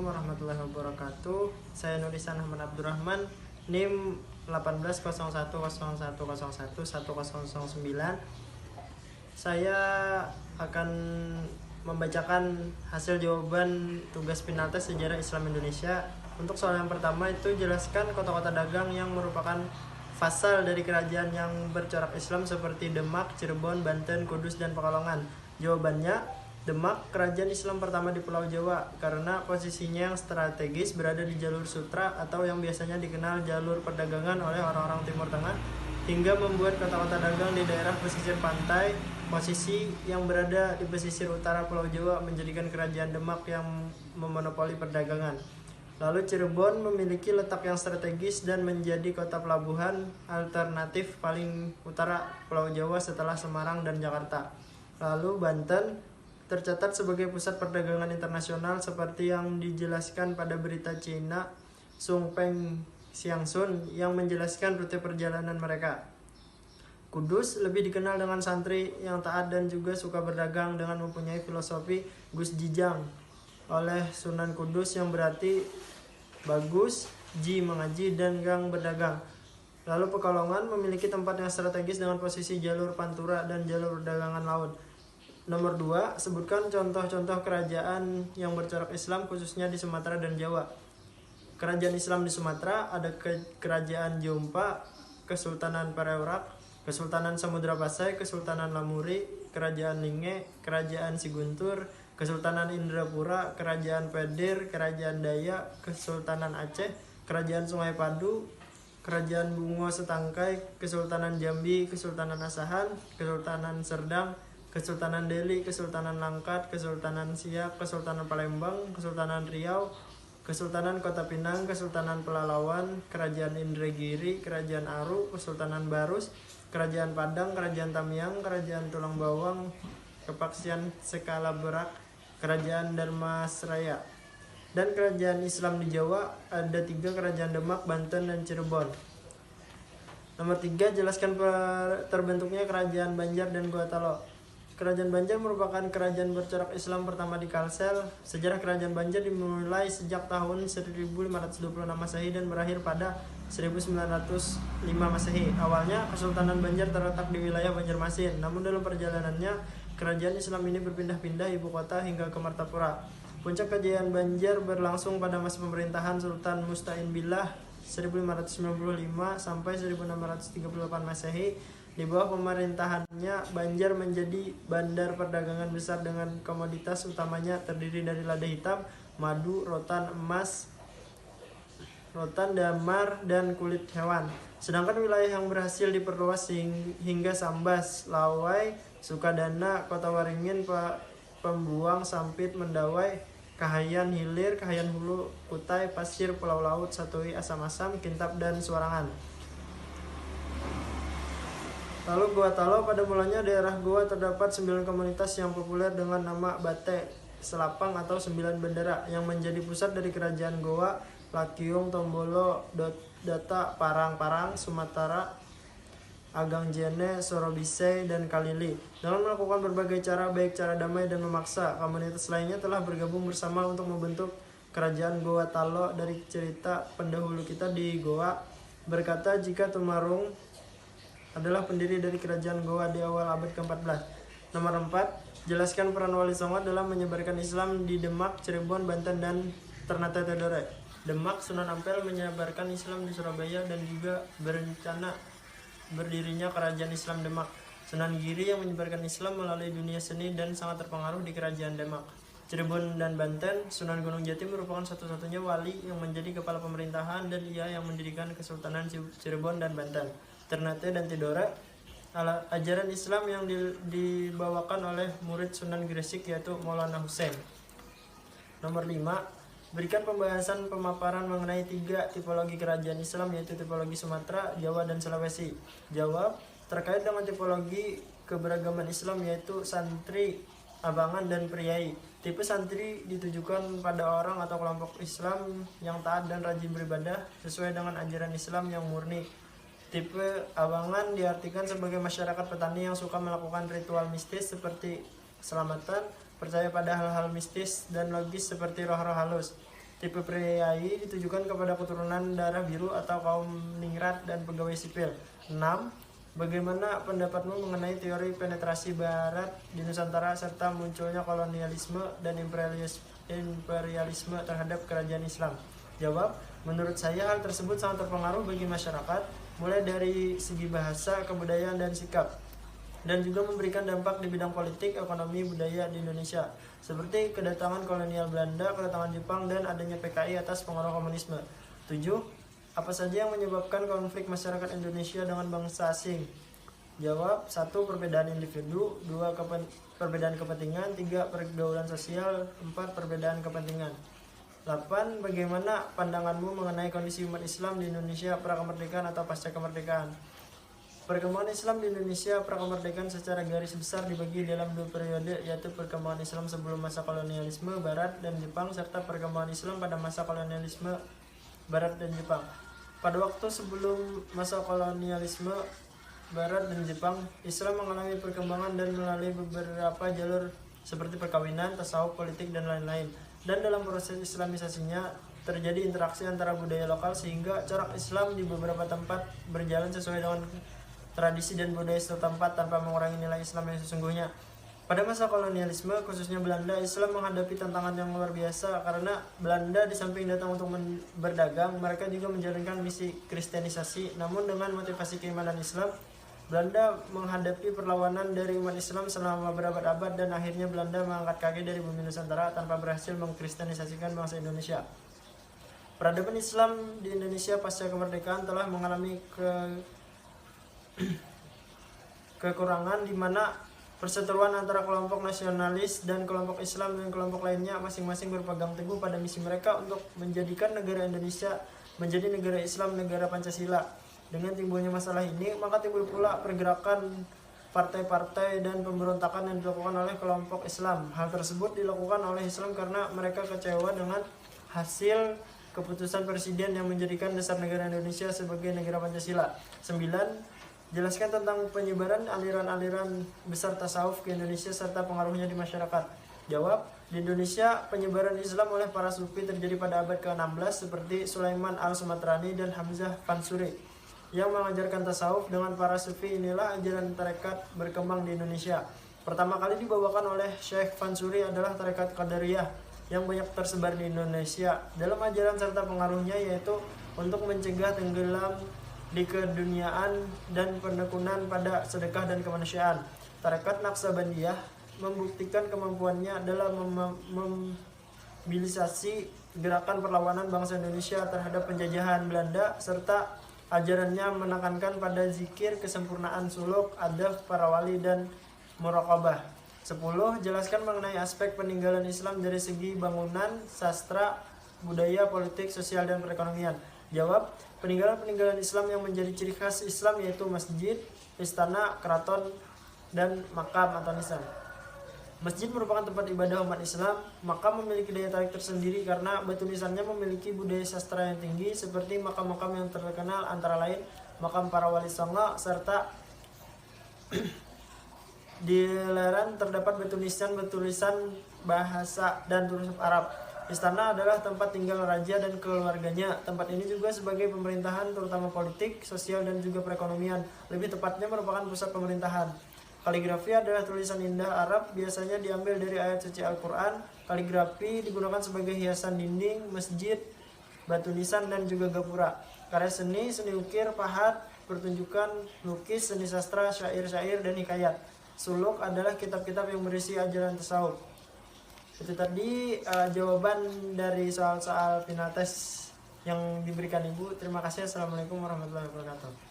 Assalamualaikum warahmatullahi wabarakatuh. Saya Nurisan Ahmad Abdurrahman, NIM 180101011009. Saya akan membacakan hasil jawaban tugas Pinaltes Sejarah Islam Indonesia. Untuk soal yang pertama itu jelaskan kota-kota dagang yang merupakan fasal dari kerajaan yang bercorak Islam seperti Demak, Cirebon, Banten, Kudus, dan Pekalongan. Jawabannya, Demak, kerajaan Islam pertama di Pulau Jawa, karena posisinya yang strategis berada di jalur sutra atau yang biasanya dikenal jalur perdagangan oleh orang-orang Timur Tengah, hingga membuat kota-kota dagang di daerah pesisir pantai. Posisi yang berada di pesisir utara Pulau Jawa menjadikan kerajaan Demak yang memonopoli perdagangan. Lalu Cirebon memiliki letak yang strategis dan menjadi kota pelabuhan alternatif paling utara Pulau Jawa setelah Semarang dan Jakarta. Lalu Banten tercatat sebagai pusat perdagangan internasional seperti yang dijelaskan pada berita Cina Sung Peng Xiangsun yang menjelaskan rute perjalanan mereka. Kudus lebih dikenal dengan santri yang taat dan juga suka berdagang dengan mempunyai filosofi Gus Jijang oleh Sunan Kudus yang berarti bagus, ji mengaji, dan gang berdagang. Lalu Pekalongan memiliki tempat yang strategis dengan posisi jalur pantura dan jalur perdagangan laut. Nomor 2, sebutkan contoh-contoh kerajaan yang bercorak Islam khususnya di Sumatera dan Jawa. Kerajaan Islam di Sumatera ada Kerajaan Jompa, Kesultanan Pereorak, Kesultanan Samudra Pasai, Kesultanan Lamuri, Kerajaan Linge, Kerajaan Siguntur, Kesultanan Indrapura, Kerajaan Pedir, Kerajaan Dayak, Kesultanan Aceh, Kerajaan Sungai Padu, Kerajaan Bungo Setangkai, Kesultanan Jambi, Kesultanan Asahan, Kesultanan Serdang, Kesultanan Deli, Kesultanan Langkat, Kesultanan Siak, Kesultanan Palembang, Kesultanan Riau, Kesultanan Kota Pinang, Kesultanan Pelalawan, Kerajaan Indragiri, Kerajaan Aru, Kesultanan Barus, Kerajaan Padang, Kerajaan Tamiang, Kerajaan Tulang Bawang, Kepaksian Skala Berak, Kerajaan Dharmasraya. Dan kerajaan Islam di Jawa ada 3 kerajaan Demak, Banten, dan Cirebon. Nomor 3, jelaskan terbentuknya kerajaan Banjar dan Gotalo. Kerajaan Banjar merupakan kerajaan bercorak Islam pertama di Kalsel. Sejarah kerajaan Banjar dimulai sejak tahun 1526 Masehi dan berakhir pada 1905 Masehi. Awalnya Kesultanan Banjar terletak di wilayah Banjarmasin, namun dalam perjalanannya kerajaan Islam ini berpindah-pindah ibu kota hingga ke Martapura. Puncak kejayaan Banjar berlangsung pada masa pemerintahan Sultan Musta'in Billah 1595 sampai 1638 Masehi. Di bawah pemerintahannya, Banjar menjadi bandar perdagangan besar dengan komoditas utamanya terdiri dari lada hitam, madu, rotan emas, rotan damar, dan kulit hewan. Sedangkan wilayah yang berhasil diperluas hingga Sambas, Lawai, Sukadana, Kota Waringin, Pembuang, Sampit, Mendawai, Kahayan Hilir, Kahayan Hulu, Kutai, Pasir, Pulau Laut, Satoi, Asam-Asam, Kintab, dan Suarangan. Lalu Goa Talo, pada mulanya daerah Goa terdapat 9 komunitas yang populer dengan nama Bate, Selapang, atau 9 bendera yang menjadi pusat dari kerajaan Goa, Lakiung, Tombolo, Data, Parang-Parang, Sumatera, Agang Jene, Sorobisei, dan Kalili. Dengan melakukan berbagai cara, baik cara damai dan memaksa, komunitas lainnya telah bergabung bersama untuk membentuk kerajaan Goa Talo. Dari cerita pendahulu kita di Goa berkata jika Tumarung adalah pendiri dari kerajaan Goa di awal abad ke-14. Nomor 4, jelaskan peran Wali Songo dalam menyebarkan Islam di Demak, Cirebon, Banten, dan Ternate Tidore. Demak, Sunan Ampel menyebarkan Islam di Surabaya dan juga berencana berdirinya kerajaan Islam Demak. Sunan Giri yang menyebarkan Islam melalui dunia seni dan sangat terpengaruh di kerajaan Demak. Cirebon dan Banten, Sunan Gunung Jati merupakan satu-satunya wali yang menjadi kepala pemerintahan dan ia yang mendirikan Kesultanan Cirebon dan Banten. Ternate dan Tidore, ajaran Islam yang dibawakan oleh murid Sunan Gresik yaitu Maulana Hussein. Nomor 5, berikan pembahasan pemaparan mengenai 3 tipologi kerajaan Islam yaitu tipologi Sumatera, Jawa, dan Sulawesi. Jawab, terkait dengan tipologi keberagaman Islam yaitu santri, abangan, dan priai. Tipe santri ditujukan pada orang atau kelompok Islam yang taat dan rajin beribadah sesuai dengan ajaran Islam yang murni. Tipe abangan diartikan sebagai masyarakat petani yang suka melakukan ritual mistis seperti keselamatan, percaya pada hal-hal mistis dan logis seperti roh-roh halus. Tipe priai ditujukan kepada keturunan darah biru atau kaum ningrat dan pegawai sipil. 6. Bagaimana pendapatmu mengenai teori penetrasi Barat di Nusantara serta munculnya kolonialisme dan imperialisme terhadap kerajaan Islam? Jawab, menurut saya hal tersebut sangat terpengaruh bagi masyarakat, mulai dari segi bahasa, kebudayaan, dan sikap, dan juga memberikan dampak di bidang politik, ekonomi, budaya di Indonesia, seperti kedatangan kolonial Belanda, kedatangan Jepang, dan adanya PKI atas pengaruh komunisme. 7. Apa saja yang menyebabkan konflik masyarakat Indonesia dengan bangsa asing? Jawab, 1. Perbedaan individu, 2. Perbedaan kepentingan, 3. Pergaulan sosial, 4. Perbedaan kepentingan. 8. Bagaimana pandanganmu mengenai kondisi umat Islam di Indonesia prakemerdekaan atau pasca kemerdekaan? Perkembangan Islam di Indonesia prakemerdekaan secara garis besar dibagi dalam 2 periode, yaitu perkembangan Islam sebelum masa kolonialisme Barat dan Jepang serta perkembangan Islam pada masa kolonialisme Barat dan Jepang. Pada waktu sebelum masa kolonialisme Barat dan Jepang, Islam mengalami perkembangan dan melalui beberapa jalur seperti perkawinan, tasawuf, politik, dan lain-lain. Dan dalam proses islamisasinya terjadi interaksi antara budaya lokal sehingga corak Islam di beberapa tempat berjalan sesuai dengan tradisi dan budaya setempat tanpa mengurangi nilai Islam yang sesungguhnya. Pada masa kolonialisme, khususnya Belanda, Islam menghadapi tantangan yang luar biasa karena Belanda di samping datang untuk berdagang, mereka juga menjalankan misi kristenisasi. Namun dengan motivasi keimanan Islam, Belanda menghadapi perlawanan dari umat Islam selama berabad-abad dan akhirnya Belanda mengangkat kaki dari bumi Nusantara tanpa berhasil mengkristenisasikan bangsa Indonesia. Peradaban Islam di Indonesia pasca kemerdekaan telah mengalami kekurangan di mana perseteruan antara kelompok nasionalis dan kelompok Islam dan kelompok lainnya masing-masing berpegang teguh pada misi mereka untuk menjadikan negara Indonesia menjadi negara Islam, negara Pancasila. Dengan timbulnya masalah ini, maka timbul pula pergerakan partai-partai dan pemberontakan yang dilakukan oleh kelompok Islam. Hal tersebut dilakukan oleh Islam karena mereka kecewa dengan hasil keputusan presiden yang menjadikan dasar negara Indonesia sebagai negara Pancasila. 9. Jelaskan tentang penyebaran aliran-aliran besar tasawuf ke Indonesia serta pengaruhnya di masyarakat. Jawab, di Indonesia penyebaran Islam oleh para sufi terjadi pada abad ke-16 seperti Sulaiman al-Sumatrani dan Hamzah Fansuri yang mengajarkan tasawuf. Dengan para sufi inilah ajaran tarekat berkembang di Indonesia. Pertama kali dibawakan oleh Syekh Fansuri adalah tarekat Qadariyah yang banyak tersebar di Indonesia. Dalam ajaran serta pengaruhnya yaitu untuk mencegah tenggelam di keduniaan dan penekunan pada sedekah dan kemanusiaan. Tarekat Naqsabandiyah membuktikan kemampuannya dalam memobilisasi gerakan perlawanan bangsa Indonesia terhadap penjajahan Belanda serta ajarannya menekankan pada zikir, kesempurnaan suluk, adab para wali, dan muraqabah. 10. Jelaskan mengenai aspek peninggalan Islam dari segi bangunan, sastra, budaya, politik, sosial, dan perekonomian. Jawab, peninggalan-peninggalan Islam yang menjadi ciri khas Islam yaitu masjid, istana, keraton, dan makam atau nisan. Masjid merupakan tempat ibadah umat Islam, makam memiliki daya tarik tersendiri karena batu nisannya memiliki budaya sastra yang tinggi seperti makam-makam yang terkenal antara lain makam para wali songo serta di lereng terdapat batu nisan bertulisan bahasa dan tulisan Arab. Istana adalah tempat tinggal raja dan keluarganya. Tempat ini juga sebagai pemerintahan terutama politik, sosial, dan juga perekonomian. Lebih tepatnya merupakan pusat pemerintahan. Kaligrafi adalah tulisan indah Arab, biasanya diambil dari ayat suci Al-Quran. Kaligrafi digunakan sebagai hiasan dinding, masjid, batu nisan, dan juga gapura. Karya seni, seni ukir, pahat, pertunjukan, lukis, seni sastra, syair-syair, dan hikayat. Suluk adalah kitab-kitab yang berisi ajaran tasawuf. Itu tadi jawaban dari soal-soal final tes yang diberikan Ibu. Terima kasih. Assalamualaikum warahmatullahi wabarakatuh.